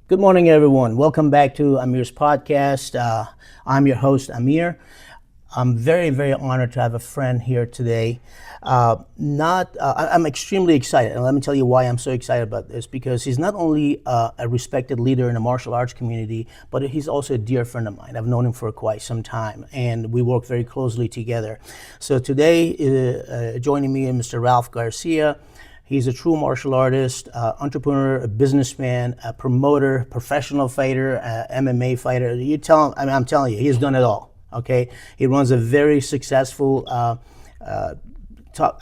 Good morning, everyone. Welcome back to Amir's podcast. I'm your host, Amir. I'm very, very honored to have a friend here today. I'm extremely excited, and let me tell you why I'm so excited about this. Because he's not only a respected leader in the martial arts community, but he's also a dear friend of mine. I've known him for quite some time, and we work very closely together. So today, joining me is Mr. Ralph Garcia. He's a true martial artist, entrepreneur, a businessman, a promoter, professional fighter, MMA fighter. You tell him, I'm telling you, he's done it all. Okay, he runs a very successful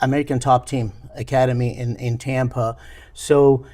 American top team academy in Tampa. So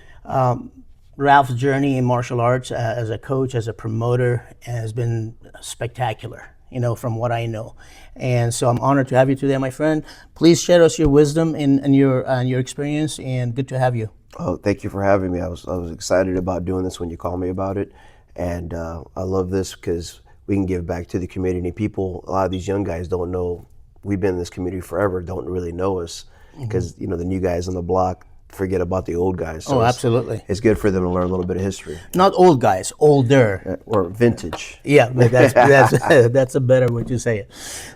Ralph's journey in martial arts as a coach, as a promoter, has been spectacular, from what I know. And so I'm honored to have you today, my friend. Please share us your wisdom and your experience, and good to have you. Oh, thank you for having me. I was excited about doing this when you called me about it, and I love this because we can give back to the community. People, a lot of these young guys don't know we've been in this community forever. Don't really know us because the new guys on the block forget about the old guys. So absolutely. It's good for them to learn a little bit of history. Not old guys, older. Or vintage. Yeah, that's a better way to say it.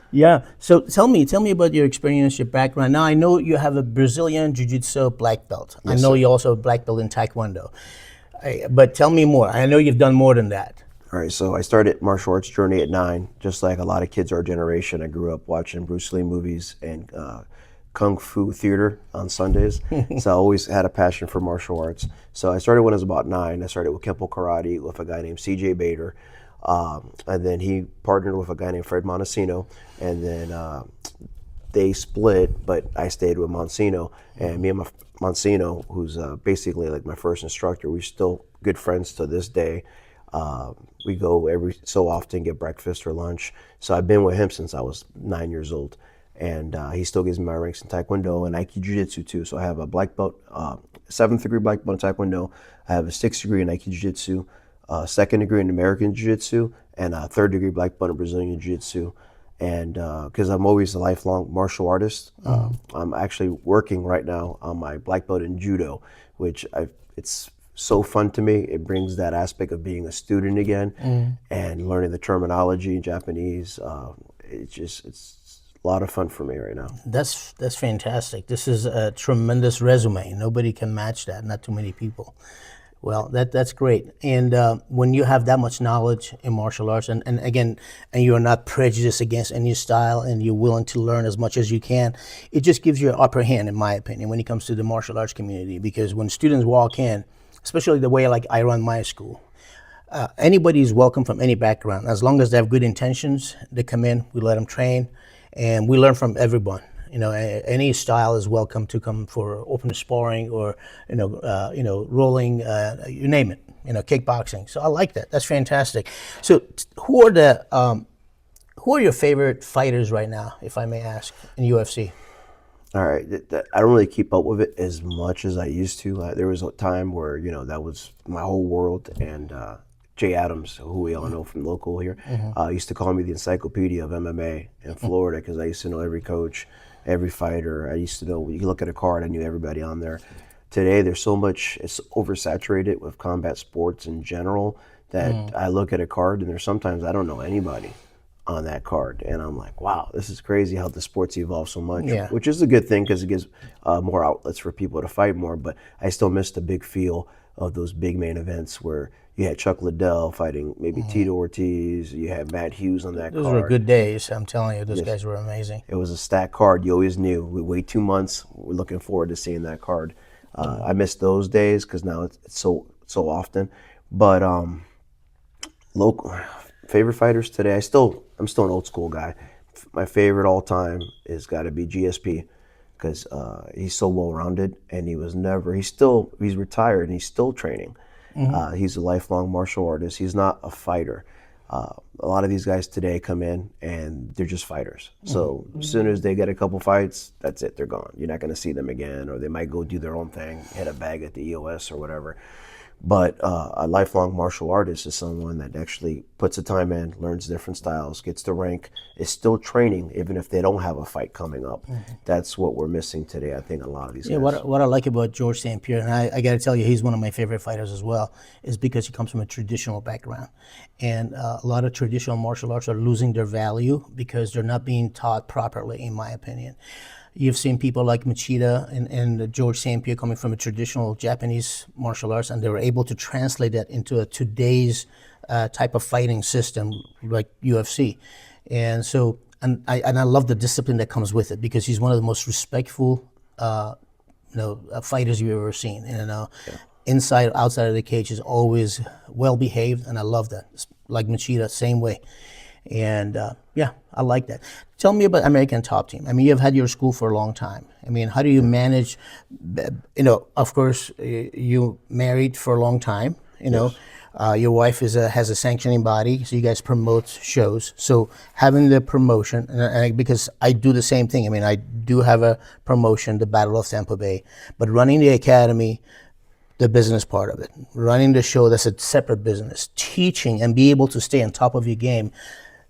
Yeah. So tell me about your experience, your background. Now I know you have a Brazilian Jiu-Jitsu black belt. Yes, I know sir. you also have a black belt in Taekwondo. But tell me more. I know you've done more than that. All right, so I started martial arts journey at 9, just like a lot of kids our generation. I grew up watching Bruce Lee movies and Kung Fu theater on Sundays. So I always had a passion for martial arts. So I started when I was about 9. I started with Kempo Karate with a guy named C.J. Bader. And then he partnered with a guy named Fred Montesino. And then they split, but I stayed with Montesino. And me and Montesino, who's basically like my first instructor, we're still good friends to this day. We go every so often, get breakfast or lunch. So I've been with him since I was 9 years old. And he still gives me my ranks in Taekwondo and Aikido Jiu-Jitsu too. So I have a black belt, 7th degree black belt in Taekwondo. I have a 6th degree in Aikido Jiu-Jitsu, 2nd degree in American Jiu-Jitsu, and a 3rd degree black belt in Brazilian Jiu-Jitsu. And because I'm always a lifelong martial artist, I'm actually working right now on my black belt in Judo, which it's so fun to me. It brings that aspect of being a student again and learning the terminology in Japanese. It's a lot of fun for me right now. That's fantastic. This is a tremendous resume. Nobody can match that. Not too many people. Well, that's great. And when you have that much knowledge in martial arts, and again, and you're not prejudiced against any style, and you're willing to learn as much as you can, it just gives you an upper hand, in my opinion, when it comes to the martial arts community. Because when students walk in, especially the way like I run my school, anybody is welcome from any background. As long as they have good intentions, they come in, we let them train, and we learn from everyone. Any style is welcome to come for open sparring or, rolling, you name it, kickboxing. So I like that. That's fantastic. So who are your favorite fighters right now, if I may ask, in UFC? All right, I don't really keep up with it as much as I used to. There was a time where, that was my whole world, and Jay Adams, who we all know from local here, used to call me the encyclopedia of MMA in Florida because I used to know every coach, every fighter. I used to know, you look at a card, I knew everybody on there. Today, there's so much, it's oversaturated with combat sports in general that I look at a card and there's sometimes I don't know anybody on that card. And I'm like, wow, this is crazy how the sport's evolved so much, which is a good thing because it gives more outlets for people to fight more. But I still miss the big feel of those big main events where you had Chuck Liddell fighting maybe Tito Ortiz, you had Matt Hughes on that card. Those were good days, I'm telling you. Those guys were amazing. It was a stacked card. You always knew. We wait 2 months. We're looking forward to seeing that card. I miss those days because now it's so often. But local favorite fighters today, I'm still an old school guy. My favorite all time is got to be GSP because he's so well rounded and he's retired and he's still training. He's a lifelong martial artist. He's not a fighter. A lot of these guys today come in and they're just fighters. So as soon as they get a couple fights, that's it, they're gone. You're not going to see them again, or they might go do their own thing, hit a bag at the EOS or whatever. But a lifelong martial artist is someone that actually puts the time in, learns different styles, gets the rank, is still training, even if they don't have a fight coming up. That's what we're missing today, I think, a lot of these Yeah, guys. what I like about George St. Pierre, and I got to tell you, he's one of my favorite fighters as well, is because he comes from a traditional background. And a lot of traditional martial arts are losing their value because they're not being taught properly, in my opinion. You've seen people like Machida and George St. Pierre coming from a traditional Japanese martial arts, and they were able to translate that into a today's type of fighting system like UFC. And so, and I love the discipline that comes with it because he's one of the most respectful fighters you've ever seen. Inside, outside of the cage is always well behaved, and I love that. It's like Machida, same way. And yeah, I like that. Tell me about American Top Team. I mean, you've had your school for a long time. I mean, how do you manage? Of course, you married for a long time. Your wife has a sanctioning body, so you guys promote shows. So having the promotion, because I do the same thing. I mean, I do have a promotion, the Battle of Tampa Bay, but running the academy, the business part of it, running the show, that's a separate business. Teaching and be able to stay on top of your game.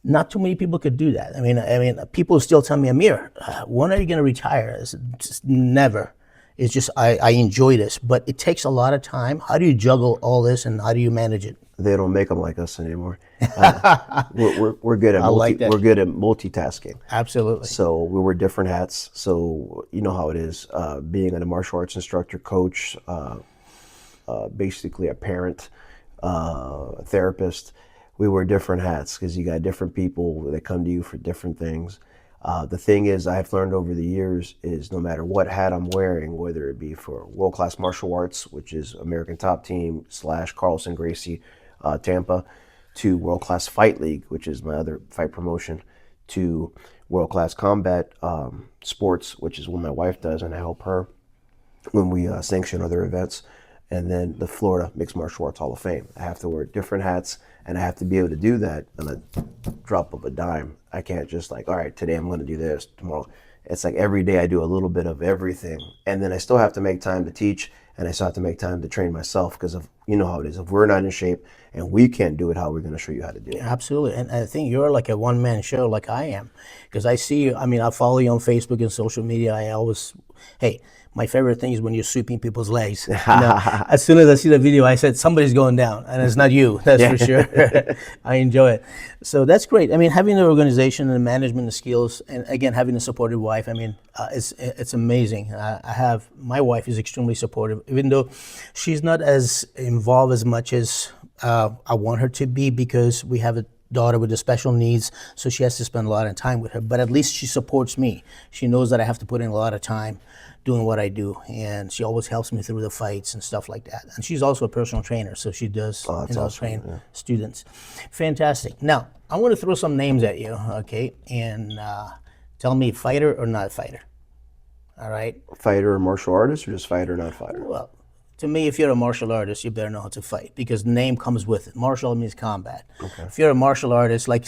Not too many people could do that. I mean, people still tell me, Amir, when are you going to retire? It's just never. It's just I enjoy this, but it takes a lot of time. How do you juggle all this, and how do you manage it? They don't make them like us anymore. We're good at like that. we're good at multitasking. Absolutely. So we wear different hats. So you know how it is, being a martial arts instructor, coach, basically a parent, a therapist. We wear different hats because you got different people that come to you for different things. The thing is, I've learned over the years is no matter what hat I'm wearing, whether it be for world-class martial arts, which is American Top Team / Carlson Gracie, Tampa, to world-class fight league, which is my other fight promotion, to world-class combat sports, which is what my wife does, and I help her when we sanction other events. And then the Florida Mixed Martial Arts Hall of Fame. I have to wear different hats, and I have to be able to do that on a drop of a dime. I can't just all right, today I'm going to do this, tomorrow. It's like every day I do a little bit of everything. And then I still have to make time to teach, and I still have to make time to train myself because you know how it is. If we're not in shape and we can't do it, how are we going to show you how to do it? Absolutely. And I think you're like a one-man show like I am, because I see you. I mean, I follow you on Facebook and social media. I always, hey, my favorite thing is when you're sweeping people's legs. As soon as I see the video, I said, somebody's going down, and it's not you, that's for sure. I enjoy it. So that's great. I mean, having the organization and the management, the skills, and again, having a supportive wife, I mean, it's amazing. My wife is extremely supportive, even though she's not as involved as much as I want her to be, because we have a daughter with the special needs, so she has to spend a lot of time with her. But at least she supports me. She knows that I have to put in a lot of time doing what I do, and she always helps me through the fights and stuff like that. And she's also a personal trainer, so she does awesome. train students. Fantastic. Now, I want to throw some names at you, okay? And tell me, fighter or not fighter? All right? Fighter or martial artist, or just fighter or not fighter? Well, to me, if you're a martial artist, you better know how to fight, because name comes with it. Martial means combat. Okay. If you're a martial artist, like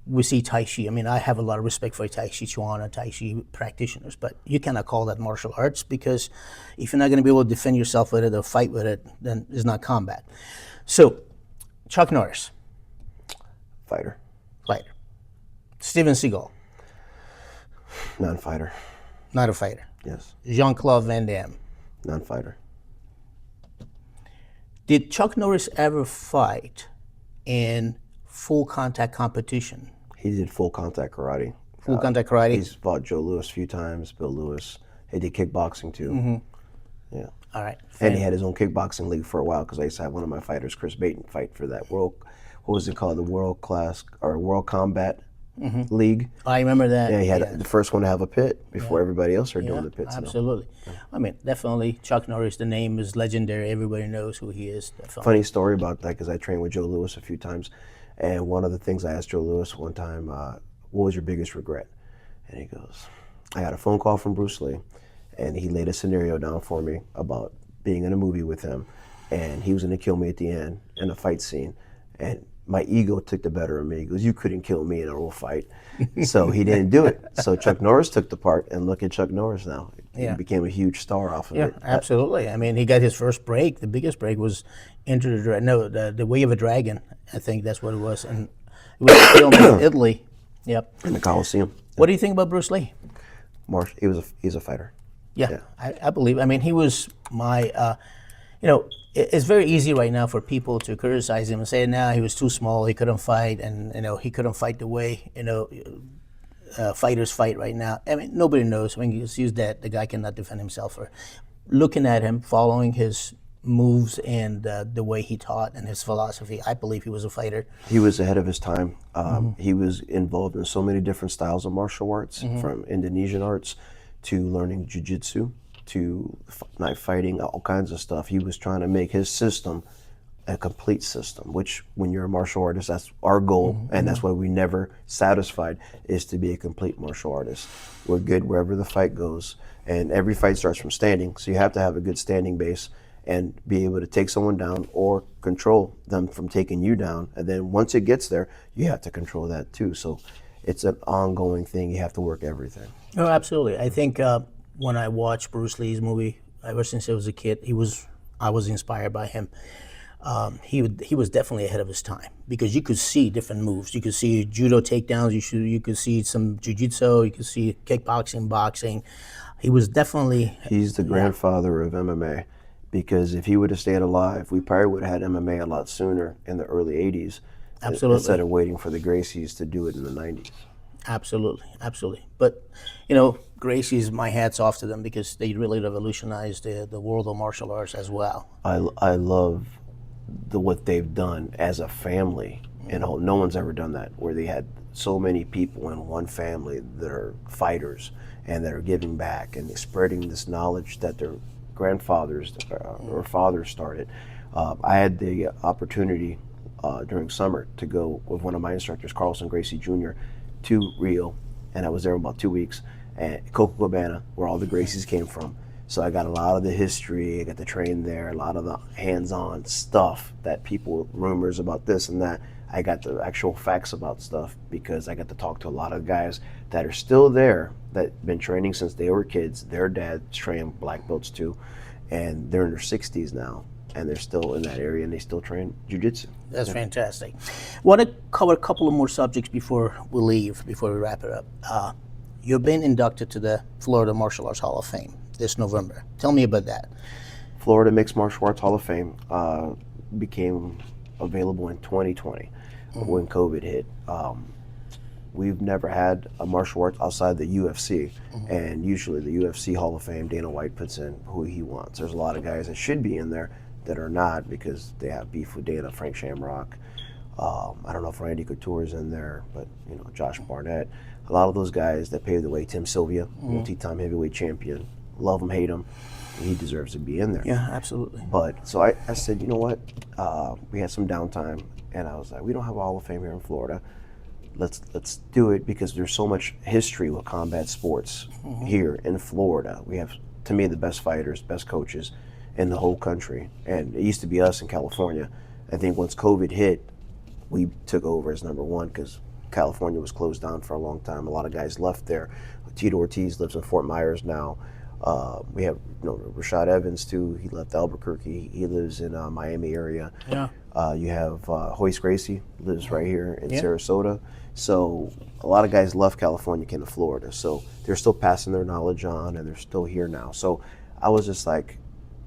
we see Tai Chi. I mean, I have a lot of respect for Tai Chi Chuan and Tai Chi practitioners, but you cannot call that martial arts, because if you're not going to be able to defend yourself with it or fight with it, then it's not combat. So, Chuck Norris. Fighter. Fighter. Steven Seagal. Non-fighter. Not a fighter. Yes. Jean-Claude Van Damme. Non-fighter. Did Chuck Norris ever fight in full contact competition? He did full contact karate. Full contact karate? He's fought Joe Louis a few times, Bill Lewis. He did kickboxing too. Mm-hmm. Yeah. All right. And he had his own kickboxing league for a while, because I used to have one of my fighters, Chris Baton, fight for that what was it called? The World Class or World Combat League. I remember that. Yeah, he had the first one to have a pit before everybody else started doing the pits. Absolutely. I mean, definitely Chuck Norris, the name is legendary. Everybody knows who he is. Definitely. Funny story about that, because I trained with Joe Louis a few times. And one of the things I asked Joe Louis one time, what was your biggest regret? And he goes, I got a phone call from Bruce Lee, and he laid a scenario down for me about being in a movie with him, and he was going to kill me at the end in a fight scene. And my ego took the better of me. He goes, you couldn't kill me in a real fight. So he didn't do it. So Chuck Norris took the part, and look at Chuck Norris now. He Yeah. became a huge star off of Yeah, it. absolutely. I mean, he got his first break. The biggest break was Enter the No, the Way of a Dragon. I think that's what it was, and it was filmed in Italy. Yep. In the Coliseum. What do you think about Bruce Lee? He's a fighter. Yeah, Yeah. I believe. I mean, he was my. It's very easy right now for people to criticize him and say, "Nah, he was too small. He couldn't fight, and he couldn't fight the way fighters fight right now." I mean, nobody knows. I mean, you just use that the guy cannot defend himself. Or looking at him, following his moves and the way he taught and his philosophy, I believe he was a fighter. He was ahead of his time. He was involved in so many different styles of martial arts, from Indonesian arts to learning jiu-jitsu to knife fighting, all kinds of stuff. He was trying to make his system a complete system, which when you're a martial artist, that's our goal, and that's why we never satisfied, is to be a complete martial artist. We're good wherever the fight goes, and every fight starts from standing, so you have to have a good standing base and be able to take someone down or control them from taking you down. And then once it gets there, you have to control that too. So it's an ongoing thing. You have to work everything. Oh, absolutely. I think when I watched Bruce Lee's movie, ever since I was a kid, I was inspired by him. He was definitely ahead of his time because you could see different moves. You could see judo takedowns. You could see some jiu-jitsu. You could see kickboxing, boxing. He was definitely. He's the grandfather of MMA, because if he would have stayed alive, we probably would have had MMA a lot sooner in the early 80s. Absolutely. Instead of waiting for the Gracies to do it in the 90s. Absolutely, absolutely. But Gracie's, my hat's off to them because they really revolutionized the world of martial arts as well. I love what they've done as a family. No one's ever done that, where they had so many people in one family that are fighters and that are giving back and spreading this knowledge that their grandfathers or fathers started. I had the opportunity during summer to go with one of my instructors, Carlson Gracie Jr., to Rio, and I was there about 2 weeks, and Copacabana, where all the Gracies came from. So I got a lot of the history, I got to train there, a lot of the hands-on stuff that people, rumors about this and that. I got the actual facts about stuff because I got to talk to a lot of guys that are still there, that been training since they were kids. Their dads train black belts too, and they're in their 60s now, and they're still in that area, and they still train jiu-jitsu. That's fantastic. Want to cover a couple of more subjects before we wrap it up. You've been inducted to the Florida Martial Arts Hall of Fame this November. Tell me about that. Florida Mixed Martial Arts Hall of Fame became available in 2020 when COVID hit. We've never had a martial arts outside the UFC, and usually the UFC Hall of Fame, Dana White puts in who he wants. There's a lot of guys that should be in there that are not because they have beef with Dana, Frank Shamrock. I don't know if Randy Couture's in there, but Josh Barnett. A lot of those guys that paved the way. Tim Sylvia, multi-time heavyweight champion. Love him, hate him. He deserves to be in there. Yeah, absolutely. But so I said, you know what? We had some downtime, and I was like, we don't have a Hall of Fame here in Florida. Let's do it because there's so much history with combat sports here in Florida. We have, to me, the best fighters, best coaches in the whole country. And it used to be us in California. I think once COVID hit, we took over as number one because California was closed down for a long time. A lot of guys left there. Tito Ortiz lives in Fort Myers now. We have Rashad Evans too. He left Albuquerque. He lives in Miami area. Yeah. You have Hoist Gracie lives right here in Sarasota. So a lot of guys left California, came to Florida. So they're still passing their knowledge on, and they're still here now. So I was just like,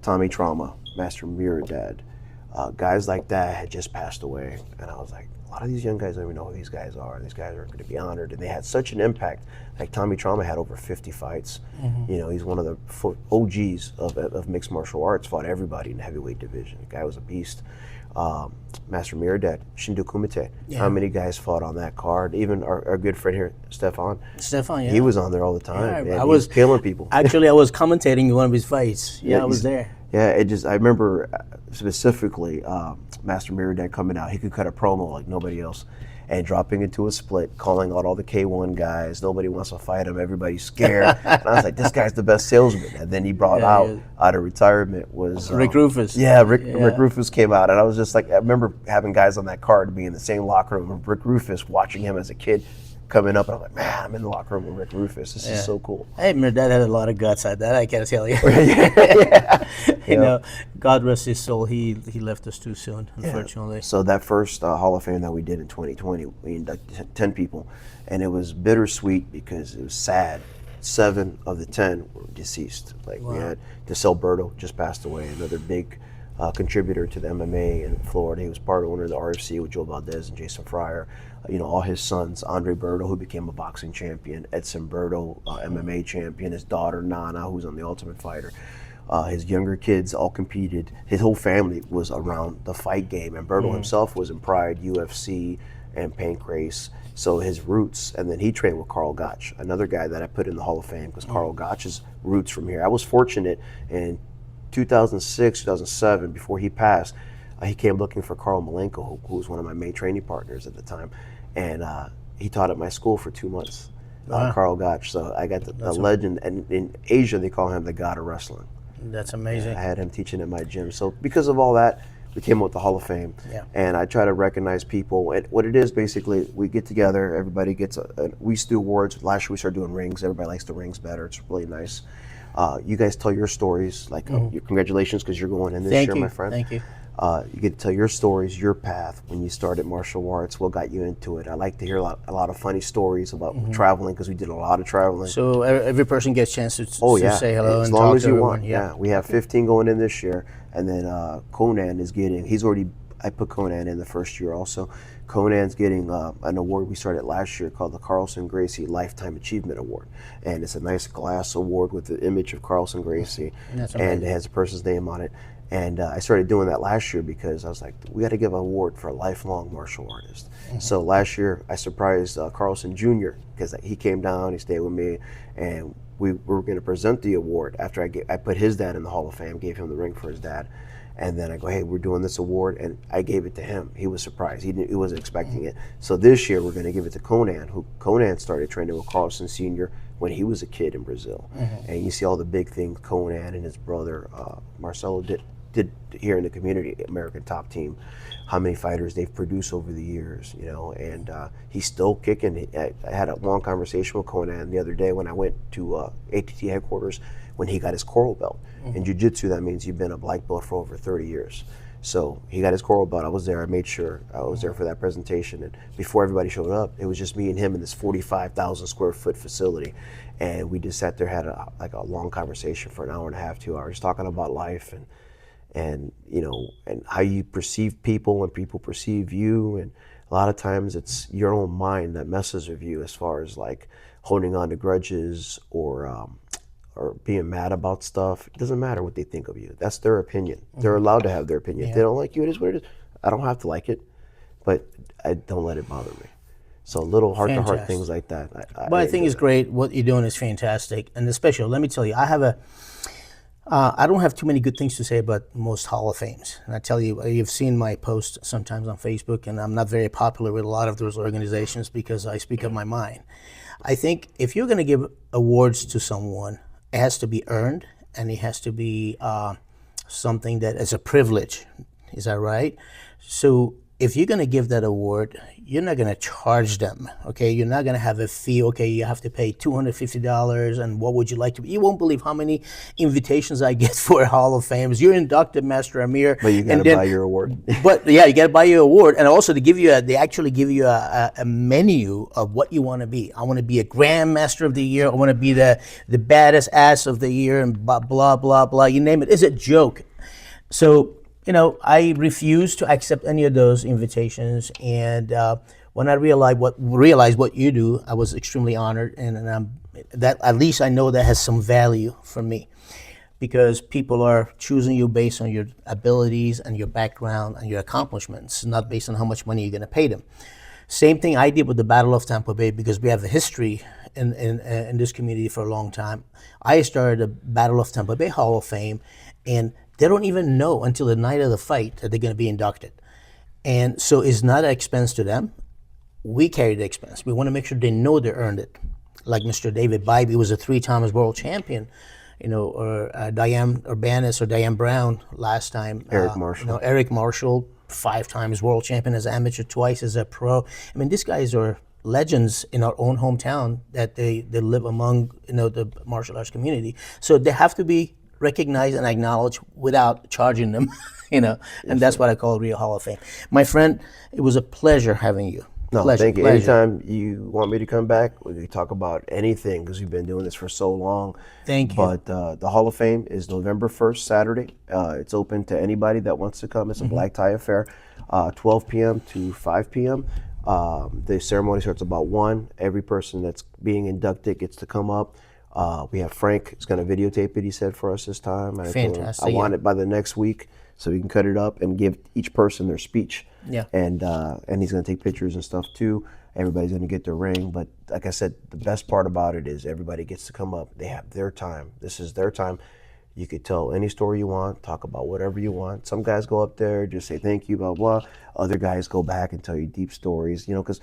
Tommy Trauma, Master Miradad, guys like that had just passed away, and I was like, a lot of these young guys don't even know who these guys are. These guys are going to be honored, and they had such an impact. Like Tommy Trauma had over 50 fights. He's one of the OGs of mixed martial arts. Fought everybody in the heavyweight division. The guy was a beast. Master Miradad, Shindo Kumite. Yeah. How many guys fought on that card? Even our good friend here, Stefan. Stefan, yeah. He was on there all the time. Yeah, and he was killing people. Actually, I was commentating in one of his fights. Yeah, I was there. Yeah, I remember specifically Master Miradad coming out. He could cut a promo like nobody else, and dropping into a split, calling out all the K1 guys. Nobody wants to fight him. Everybody's scared. And I was like, this guy's the best salesman. And then he brought out of retirement was Rick Rufus. Yeah, Rick Rufus came out, and I was just like, I remember having guys on that card being in the same locker room with Rick Rufus, watching him as a kid coming up, and I'm like, man, I'm in the locker room with Rick Rufus. This is so cool. Hey, my dad had a lot of guts at that, I gotta tell you. You know, God rest his soul, he left us too soon, unfortunately. So that first Hall of Fame that we did in 2020, we inducted 10 people, and it was bittersweet because it was sad. 7 of the 10 were deceased. Like we had DeSalberto just passed away, another big contributor to the MMA in Florida. He was part owner of the RFC with Joe Valdez and Jason Fryer. All his sons, Andre Berto, who became a boxing champion, Edson Berto, MMA champion, his daughter Nana, who's on The Ultimate Fighter. His younger kids all competed. His whole family was around the fight game, and Berto himself was in Pride, UFC, and Pancrase. So his roots, and then he trained with Carl Gotch, another guy that I put in the Hall of Fame because Carl Gotch's roots from here. I was fortunate in 2006, 2007, before he passed, he came looking for Carl Malenko, who was one of my main training partners at the time, and he taught at my school for 2 months, Carl Gotch. So I got the legend, and in Asia they call him the god of wrestling. That's amazing. I had him teaching at my gym. So because of all that, we came up with the Hall of Fame. And I try to recognize people. And what it is, basically, we get together, everybody gets, we do awards. Last year we started doing rings. Everybody likes the rings better. It's really nice. You guys tell your stories, like your congratulations because you're going in this year, my friend. Thank you. You get to tell your stories, your path when you started martial arts, what got you into it. I like to hear a lot of funny stories about traveling because we did a lot of traveling. So every person gets a chance to say hello as and long talk as to you everyone. want. Yeah, we have 15 going in this year, and then Conan is getting. I put Conan in the first year also. Conan's getting an award we started last year called the Carlson Gracie Lifetime Achievement Award, and it's a nice glass award with the image of Carlson Gracie, and it has a person's name on it. And I started doing that last year because I was like, we got to give an award for a lifelong martial artist. So last year I surprised Carlson Jr. because he came down, he stayed with me, and we were going to present the award after I put his dad in the Hall of Fame, gave him the ring for his dad. And then I go, hey, we're doing this award, and I gave it to him. He was surprised. He wasn't expecting it. So this year we're going to give it to Conan, who Conan started training with Carlson Sr. when he was a kid in Brazil. And you see all the big things Conan and his brother Marcelo did here in the community, American Top Team, how many fighters they've produced over the years, and he's still kicking. I had a long conversation with Conan the other day when I went to ATT headquarters when he got his coral belt. In jiu-jitsu, that means you've been a black belt for over 30 years. So he got his coral belt. I was there. I made sure I was there for that presentation. And before everybody showed up, it was just me and him in this 45,000 square foot facility. And we just sat there, had a long conversation for an hour and a half, 2 hours, talking about life and how you perceive people when people perceive you. And a lot of times it's your own mind that messes with you as far as like holding on to grudges or being mad about stuff. It doesn't matter what they think of you. That's their opinion. They're allowed to have their opinion. If they don't like you, it is what it is. I don't have to like it, but I don't let it bother me. So little heart-to-heart things like that. I think it's great. What you're doing is fantastic. And especially, let me tell you, I don't have too many good things to say about most Hall of Fames. And I tell you, you've seen my posts sometimes on Facebook, and I'm not very popular with a lot of those organizations because I speak up my mind. I think if you're going to give awards to someone, it has to be earned, and it has to be something that is a privilege. Is that right? So if you're going to give that award, you're not going to charge them, okay? You're not going to have a fee, okay, you have to pay $250, and what would you like to be? You won't believe how many invitations I get for Hall of Fames. You're inducted, Master Amir. But you got to buy your award. But yeah, you got to buy your award, and also they actually give you a menu of what you want to be. I want to be a Grand Master of the Year. I want to be the baddest ass of the year, and blah, blah, blah, blah, you name it. It's a joke. So, I refuse to accept any of those invitations, and when I realized what you do, I was extremely honored, and that at least I know that has some value for me, because people are choosing you based on your abilities and your background and your accomplishments, not based on how much money you're going to pay them. Same thing I did with the Battle of Tampa Bay, because we have a history in this community for a long time. I started the Battle of Tampa Bay Hall of Fame, and they don't even know until the night of the fight that they're going to be inducted. And so it's not an expense to them. We carry the expense. We want to make sure they know they earned it. Like Mr. David Bybee was a 3-time world champion, or Diane Urbanis or Diane Brown last time. Eric Marshall. Eric Marshall, 5 times world champion as amateur, twice as a pro. I mean, these guys are legends in our own hometown that they live among, the martial arts community. So they have to be recognized and acknowledged without charging them, and that's what I call real Hall of Fame. My friend, it was a pleasure having you. No, Pleasure, thank you. pleasure. Anytime you want me to come back, we can talk about anything because we've been doing this for so long. Thank you. But the Hall of Fame is November 1st, Saturday. It's open to anybody that wants to come. It's a black tie affair, 12 p.m. to 5 p.m. The ceremony starts about 1. Every person that's being inducted gets to come up. We have Frank. He's going to videotape it, he said, for us this time. And Fantastic. I want it by the next week so we can cut it up and give each person their speech. Yeah. And he's going to take pictures and stuff too. Everybody's going to get their ring. But like I said, the best part about it is everybody gets to come up. They have their time. This is their time. You could tell any story you want, talk about whatever you want. Some guys go up there, just say thank you, blah, blah. Other guys go back and tell you deep stories, because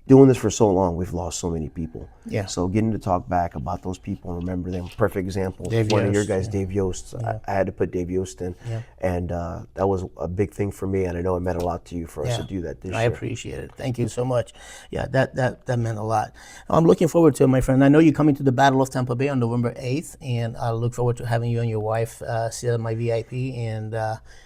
doing this for so long, we've lost so many people. Yeah. So getting to talk back about those people and remember them. Perfect example. Dave One of your Yost, guys, Dave Yost. I had to put Dave Yost in. Yeah. And that was a big thing for me. And I know it meant a lot to you for us to do that this I year. appreciate it. Thank you so much. Yeah, that meant a lot. I'm looking forward to it, my friend. I know you're coming to the Battle of Tampa Bay on November 8th, and I look forward to having you and your wife sit at my VIP and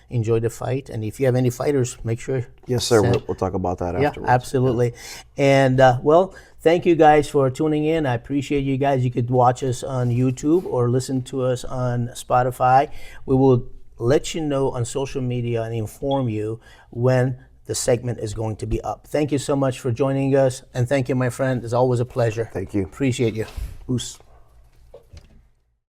enjoy the fight. And if you have any fighters, make sure. Yes, sir. We'll talk about that Yeah, afterwards. absolutely. And well, thank you guys for tuning in. I appreciate you guys. You could watch us on YouTube or listen to us on Spotify. We will let you know on social media and inform you when the segment is going to be up. Thank you so much for joining us. And thank you, my friend. It's always a pleasure. Thank you. Appreciate you. Oos.